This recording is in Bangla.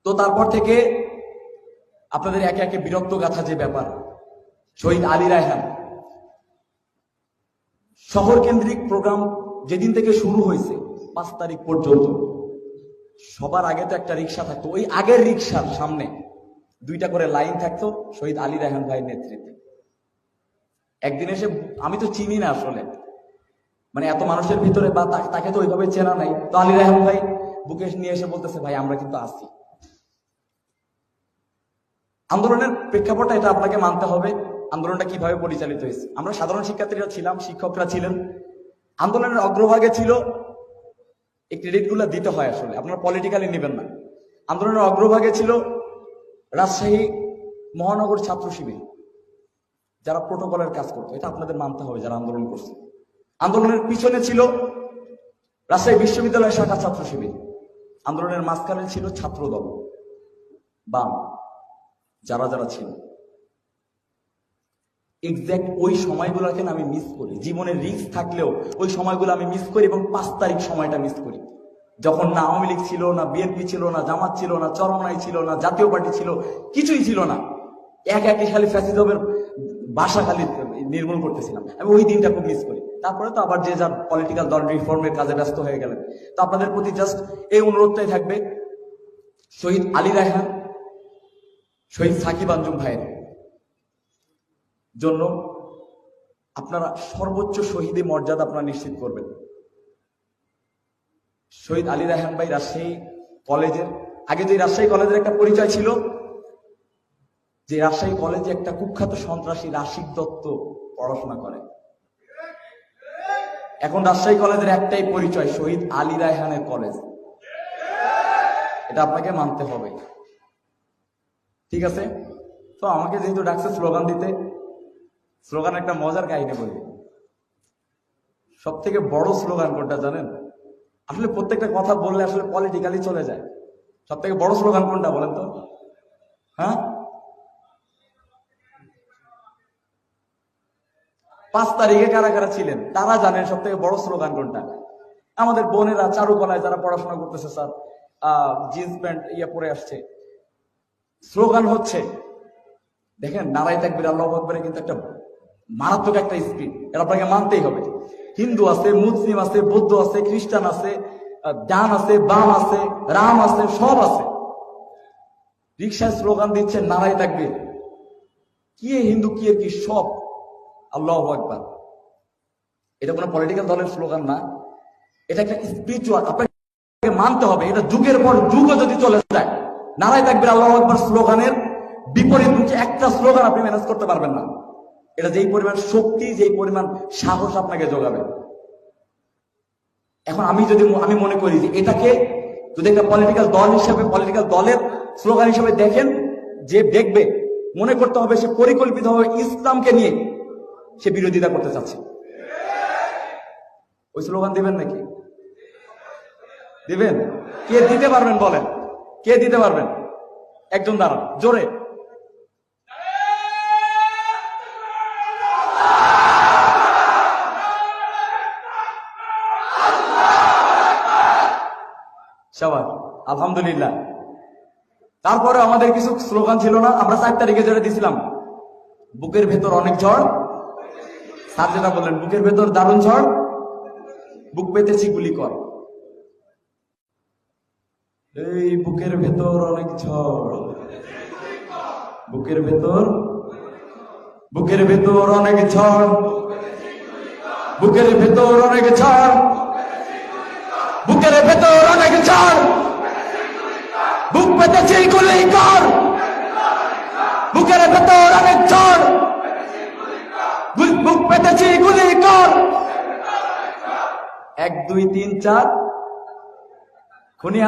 তো তারপর থেকে আপনাদের একে একে বিরক্ত গাথা যে ব্যাপার, শহীদ আলী রায়হান শহর কেন্দ্রিক প্রোগ্রাম যেদিন থেকে শুরু হয়েছে 5 তারিখ পর্যন্ত সবার আগে তো একটা রিক্সা থাকতো, ওই আগের রিক্সার সামনে 2টা করে লাইন থাকতো শহীদ আলী রায়হান ভাইয়ের নেতৃত্বে। একদিন এসে, আমি তো চিনি না আসলে, মানে এত মানুষের ভিতরে বা তাকে তো ওইভাবে চেনা নাই, তো আলী রায়হান ভাই বুকে নিয়ে এসে বলতেছে, ভাই আমরা কিন্তু আছি। আন্দোলনের প্রেক্ষাপটটা এটা আপনাকে মানতে হবে। আন্দোলনটা কিভাবে পরিচালিত হয়েছে, আমরা সাধারণ শিক্ষার্থীরা ছিলাম, শিক্ষকরা ছিলেন। আন্দোলনের অগ্রভাগে ছিল, এই ক্রেডিটগুলো দিতে হয় আসলে, আপনারা পলিটিক্যালি নেবেন না। আন্দোলনের অগ্রভাগে ছিল রাজশাহী মহানগর ছাত্র শিবির, যারা প্রোটোকলের কাজ করতো, এটা আপনাদের মানতে হবে যারা আন্দোলন করছে। আন্দোলনের পিছনে ছিল রাজশাহী বিশ্ববিদ্যালয় শাখা ছাত্র শিবির। আন্দোলনের মাঝখানে ছিল ছাত্রদল, বাম, যারা যারা ছিল। এক্সাক্ট ওই সময়গুলোকে আমি মিস করি, জীবনের রিস্ক থাকলেও ওই সময়গুলো আমি মিস করি, এবং 5 তারিখ সময়টা মিস করি, যখন না আওয়ামী লীগ ছিল, না বিএনপি ছিল, না জামাত ছিল, না চরমনাই ছিল, না জাতীয় পার্টি ছিল, কিছুই ছিল না। একে খালি ফ্যাসিজমের বাসা খালি নির্মূল করতেছিলাম। আমি ওই দিনটা খুব মিস করি। তারপরে তো আবার যে যার পলিটিক্যাল দল রিফর্মের কাজে ব্যস্ত হয়ে গেলেন। তো আপনাদের প্রতি জাস্ট এই অনুরোধটাই থাকবে, শহীদ আলী রায়হান, শহীদ সাকিব আঞ্জুম ভাইয়ের জন্য আপনারা সর্বোচ্চ শহীদী মর্যাদা আপনারা নিশ্চিত করবেন। শহীদ আলী রায়হান ভাই রাজশাহী কলেজের, আগে যে রাজশাহী কলেজের একটা পরিচয় ছিল যে রাজশাহী কলেজে একটা কুখ্যাত সন্ত্রাসী রাশিদ দত্ত পড়াশোনা করে, এখন রাজশাহী কলেজের একটাই পরিচয়, শহীদ আলী রায়হানের কলেজ। এটা আপনাকে মানতে হবে, ঠিক আছে? তো আমাকে যেহেতু ডাকছে স্লোগান দিতে, স্লোগান একটা মজার কাহিনী বলি। সব থেকে বড় স্লোগান কোনটা জানেন? আসলে প্রত্যেকটা কথা বললে আসলে পলিটিক্যালি চলে যায়। সব থেকে বড় স্লোগান কোনটা বলেন তো? হ্যাঁ, 5 তারিখে কারা কারা ছিলেন তারা জানেন সব থেকে বড় স্লোগান কোনটা। আমাদের বোনেরা চারুকলায় যারা পড়াশোনা করতেছে, স্যার জিন্স প্যান্ট পরে আসছে, স্লোগান হচ্ছে, দেখেন নারায়ে তাকবীর আল্লাহু আকবার কিন্তু একটা মারাত্মক একটা স্পিড, এটা আপনাকে মানতেই হবে। হিন্দু আছে, মুসলিম আছে, বৌদ্ধ আছে, খ্রিস্টান আছে, ডান আছে, বাম আছে, রাম আছে, সব আছে। রিক্সায় স্লোগান দিচ্ছে নারায়ে তাকবীর, কি হিন্দু কি কি সব আল্লাহু আকবার। এটা কোনো পলিটিক্যাল দলের স্লোগান না, এটা একটা স্পিরিচুয়াল, আপনাকে মানতে হবে। এটা যুগের পর যুগও যদি চলে যায়, নারায়ে তাকবীর আল্লাহু আকবার স্লোগানের বিপরীত মুখে একটা স্লোগান আপনি ম্যানেজ করতে পারবেন না। এটা যেই পরিমাণ শক্তি, যেই পরিমাণ সাহস আপনাকে যোগাবে। এখন আমি মনে করি যে এটাকে যদি একটা পলিটিক্যাল দল হিসেবে, পলিটিক্যাল দলের স্লোগান হিসেবে দেখেন, যে দেখবে মনে করতে হবে সে পরিকল্পিতভাবে ইসলামকে নিয়ে সে বিরোধিতা করতে চাচ্ছে। ওই স্লোগান দিবেন নাকি? দিবেন? কে দিতে পারবেন বলেন? কে দিতে পারবেন? একজন দাঁড়ান, জোরে। শাবাশ, আলহামদুলিল্লাহ। তারপরে আমাদের কিছু স্লোগান ছিল না, আমরা 4 তারিখে যেটা দিয়েছিলাম, বুকের ভেতর অনেক ঝড়, স্যার যেটা বললেন, বুকের ভেতর দারুণ ঝড়, বুক পেতেছি গুলি কর। এই বুকের ভেতর অনেক ঝড়, বুকের ভেতর, বুকের ভেতর অনেক ঝড়, বুকের ভেতর অনেক ঝড়, বুকের ভেতর অনেক ঝড়, বুক পেতেছি গুলি কর, বুকের ভেতর অনেক ঝড়, বুক পেতেছি গুলি কর। 1 2 3 4 খুনি